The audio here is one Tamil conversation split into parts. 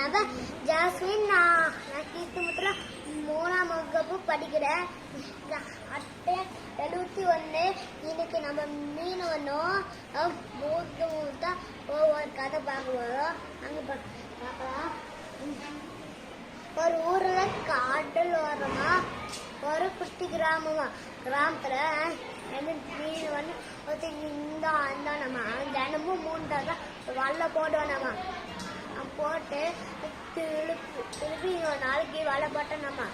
அவன் ஜாஸ்மின். நான் கீர்த்திமுத்துல 3ஆம் வகுப்பு படிக்கிறேன். அட்டை 71. இன்னைக்கு நம்ம மீனவனும் மூத்தமும் தான் ஒவ்வொரு கதை பார்க்க வரோம். அங்கே பார்க்கலாம். ஒரு ஊர்ல காடல் ஓரமா ஒரு குட்டி கிராமத்துல மீனவன் இந்த நம்ம தினமும் 3 தான் வலை போடுவானம்மா. போட்டு திருப்பி நாளைக்கு வலை போட்டோம்மா.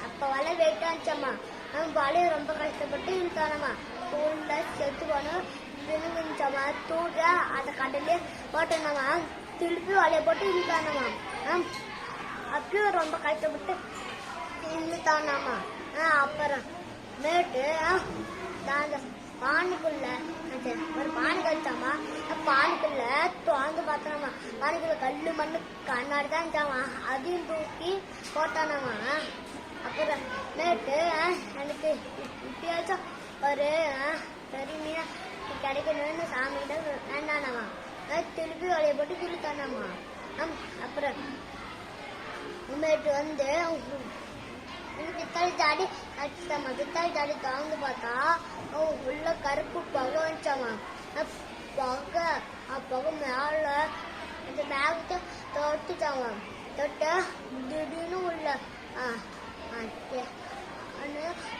அப்ப வலை வெயிட்டாச்சம்மா. வலையை ரொம்ப கஷ்டப்பட்டு இழுத்தானம்மா. தூண்ல செத்து போனோம் விழுந்துச்சம்மா. தூண்ல அதை கடலே போட்டோம்மா. திருப்பி வலையை போட்டு இழுத்தானம்மா. அப்பயும் ரொம்ப கஷ்டப்பட்டு இழுத்தானாமா. அப்புறம் மேட்டு பானிக்குள்ள ஒரு பானி கழிச்சாமா. பானிக்குள்ள திறந்து பார்த்தோம்மா. பானிக்குள்ள கல்லு மண்ணு கண்ணாடி தான் இருந்துச்சாமா. அதையும் தூக்கி போட்டானாமா. அப்புறம் மேட்டு எனக்கு இப்பயாச்சும் ஒரு பெரிய மீனா கிடைக்கணும்னு சாமிகிட்ட வேண்டானாமா. திருப்பி வலையை போட்டு இழுத்தானாமா. அப்புறம் மேட்டு பித்தாளி தாடி அடிச்சாமா. பித்தாளி தாடி திறந்து பார்த்தா உள்ள கருப்பு புகை வந்துச்சாமா. புகை மேல அந்த பேகத்தை தொட்டுச்சாமா. தொட்ட திடீர்னு உள்ள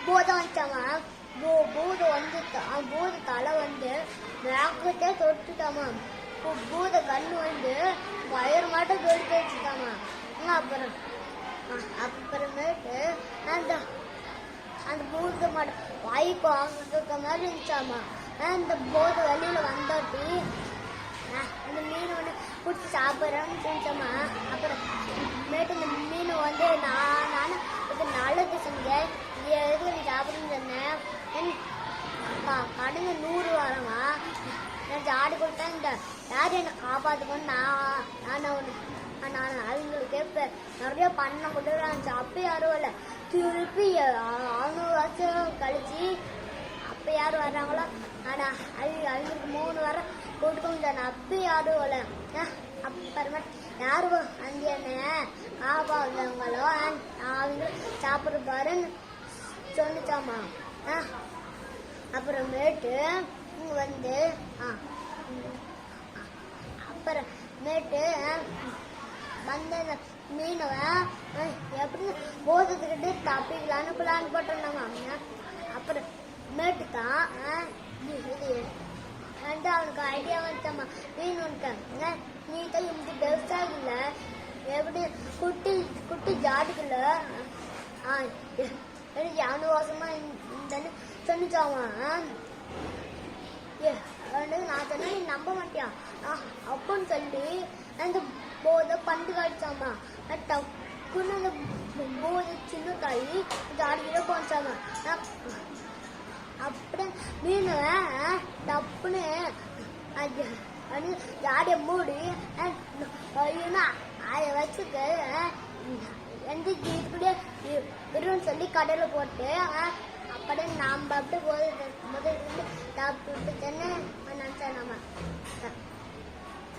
பூதம் வந்துச்சாமா. பூதம் வந்து பூத தலை மேகத்தை தொட்டுட்டாமா. பூத கண்ணு வயிறு மட்டும் தொடுத்து வச்சுட்டாமா. அப்புறமேட்டு அந்த பூத மாட்டம் வாய்ப்பு வாங்கிட்டு மாதிரி இருந்துச்சாமா. அந்த போத வெளியில வந்தாட்டி அந்த மீன் பிடிச்சி சாப்பிட்றேன்னு செஞ்சாமா. அப்புறம் மேட்டு இந்த மீன் நானும் இது நல்லது செஞ்சேன். இது எதுக்கு நீ சாப்பிடுன்னு சொன்னேன். கடந்து 100 வாரமா நான் ஜாடி கொடுத்தேன். இந்த யார் என்னை காப்பாற்றுக்கோன்னு நான் அவங்களுக்கு கேட்பேன். நிறைய பண்ண கொடுத்துருந்துச்சு. அப்போ யாரும் இல்லை. திருப்பி 600 வருஷம் கழிச்சு அப்போ யாரும் வர்றாங்களோ. ஆனால் அவங்களுக்கு 3 வாரம் கொடுக்க முடியாது. அப்போ யாரும் இல்லை. அப்புறமா யாரும் அந்த என்ன காப்பாடுறவங்களோ அவங்க சாப்பிட்ற பாருன்னு சொல்லிச்சாமா. அப்புறமேட்டு அப்புறமேட்டு வந்த மீனவன் எப்படி போதத்துக்கிட்டு தப்பிக்கலான்னு பிளான் போட்டோம்மா. அப்புறம் மேட்டு தான் இது அவனுக்கு ஐடியா வந்துட்டாமா. மீன் வந்துட்டாங்க. நீ தான் இந்த பெருசாக இல்லை எப்படி குட்டி ஜாடிக்குள்ள 2 வருஷமா இந்தன்னு சொன்னிச்சாமா. நான் சொன்னா நீ நம்ப மாட்டியான் அப்படின்னு சொல்லி அந்த போதை பண்டு காய்ச்சாமா. டக்குன்னு அந்த போதை சின்ன காய் ஜாடிக்கிட்ட போச்சாமா. அப்படி மீன் டப்புன்னு ஜாடியை மூடி அதை வச்சுக்க எந்த ஜீப்புடைய இருன்னு சொல்லி கடையில் போட்டு அப்படியே நாம் அப்படியே போதை முதல்ல சாப்பிட்டு நினச்சேன் நம்ம.